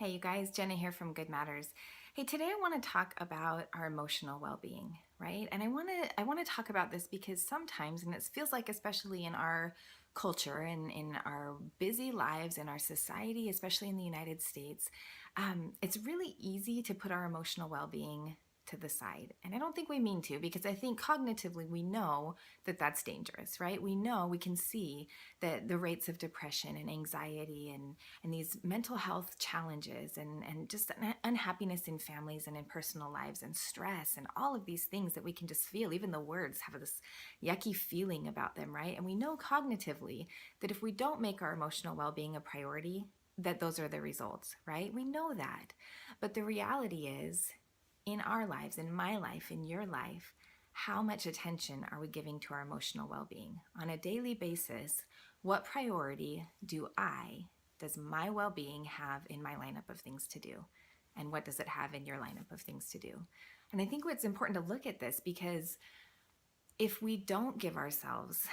Hey, you guys, Jenna here from Good Matters. Hey, today I want to talk about our emotional well-being, right? And I want to talk about this because sometimes, and it feels like especially in our culture and in our busy lives in our society, especially in the United States, it's really easy to put our emotional well-being to the side. And I don't think we mean to, because I think cognitively we know that that's dangerous, right? We know, we can see that the rates of depression and anxiety and these mental health challenges and just unhappiness in families and in personal lives and stress and all of these things that we can just feel. Even the words have this yucky feeling about them, right? And we know cognitively that if we don't make our emotional well-being a priority, that those are the results, right? We know that. But the reality is, in our lives, in my life, in your life, how much attention are we giving to our emotional well-being? On a daily basis, what priority does my well-being have in my lineup of things to do? And what does it have in your lineup of things to do? And I think it's important to look at this because if we don't give ourselves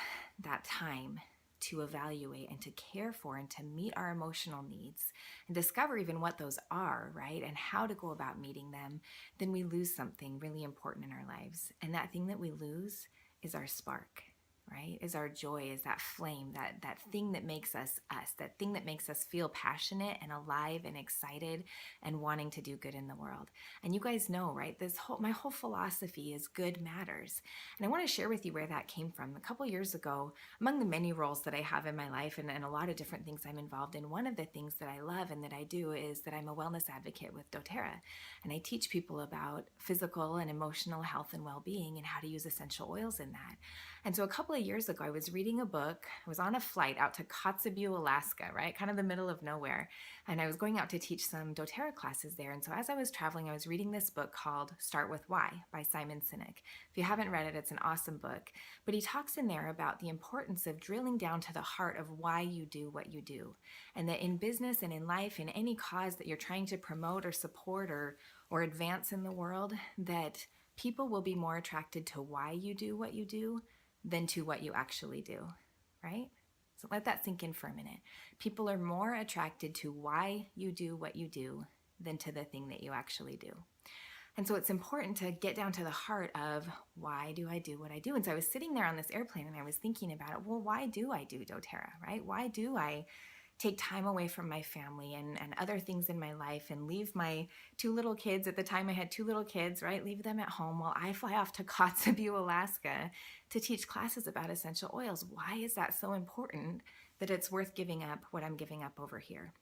that time to evaluate and to care for and to meet our emotional needs and discover even what those are, right? And how to go about meeting them, then we lose something really important in our lives. And that thing that we lose is our spark, right? Is our joy, is that flame, that thing that makes us us, that thing that makes us feel passionate and alive and excited and wanting to do good in the world. And you guys know, right? My whole philosophy is good matters. And I want to share with you where that came from. A couple years ago, among the many roles that I have in my life and a lot of different things I'm involved in, one of the things that I love and that I do is that I'm a wellness advocate with doTERRA. And I teach people about physical and emotional health and well-being and how to use essential oils in that. And so a couple of years ago, I was reading a book. I was on a flight out to Kotzebue, Alaska, right? Kind of the middle of nowhere. And I was going out to teach some doTERRA classes there. And so as I was traveling, I was reading this book called Start With Why by Simon Sinek. If you haven't read it, it's an awesome book. But he talks in there about the importance of drilling down to the heart of why you do what you do. And that in business and in life, in any cause that you're trying to promote or support or advance in the world, that people will be more attracted to why you do what you do than to what you actually do, right? So let that sink in for a minute. People are more attracted to why you do what you do than to the thing that you actually do. And so it's important to get down to the heart of why do I do what I do? And so I was sitting there on this airplane and I was thinking about it. Well, why do I do doTERRA, right? Why do I take time away from my family and other things in my life and leave my two little kids? At the time I had two little kids, right? Leave them at home while I fly off to Kotzebue, Alaska to teach classes about essential oils. Why is that so important that it's worth giving up what I'm giving up over here?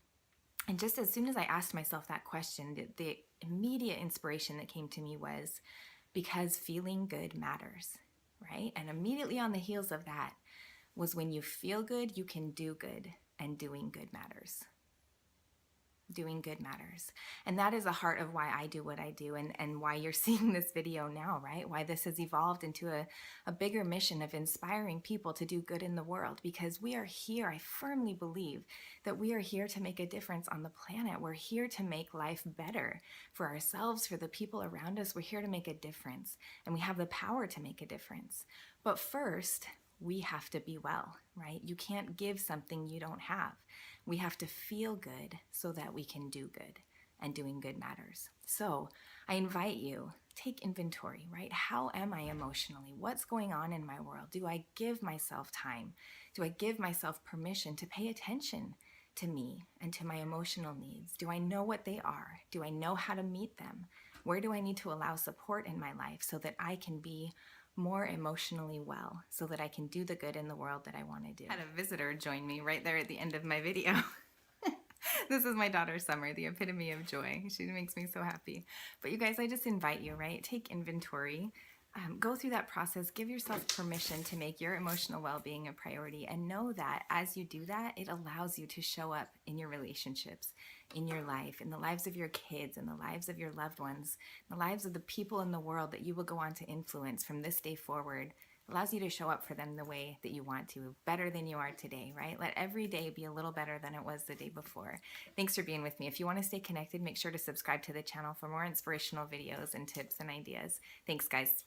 And just as soon as I asked myself that question, the immediate inspiration that came to me was because feeling good matters, right? And immediately on the heels of that was when you feel good, you can do good, and doing good matters. Doing good matters. And that is the heart of why I do what I do and why you're seeing this video now, right? Why this has evolved into a bigger mission of inspiring people to do good in the world, because we are here. I firmly believe that we are here to make a difference on the planet. We're here to make life better for ourselves, for the people around us. We're here to make a difference, and we have the power to make a difference. But first, we have to be well, right? You can't give something you don't have. We have to feel good so that we can do good, and doing good matters. So I invite you, take inventory, right? How am I emotionally? What's going on in my world? Do I give myself time? Do I give myself permission to pay attention to me and to my emotional needs? Do I know what they are? Do I know how to meet them? Where do I need to allow support in my life so that I can be more emotionally well, so that I can do the good in the world that I want to do? I had a visitor join me right there at the end of my video. This is my daughter Summer, the epitome of joy. She makes me so happy. But you guys, I just invite you, right? Take inventory. Go through that process. Give yourself permission to make your emotional well-being a priority, and know that as you do that, it allows you to show up in your relationships, in your life, in the lives of your kids, in the lives of your loved ones, in the lives of the people in the world that you will go on to influence from this day forward. It allows you to show up for them the way that you want to, better than you are today, right? Let every day be a little better than it was the day before. Thanks for being with me. If you want to stay connected, make sure to subscribe to the channel for more inspirational videos and tips and ideas. Thanks, guys.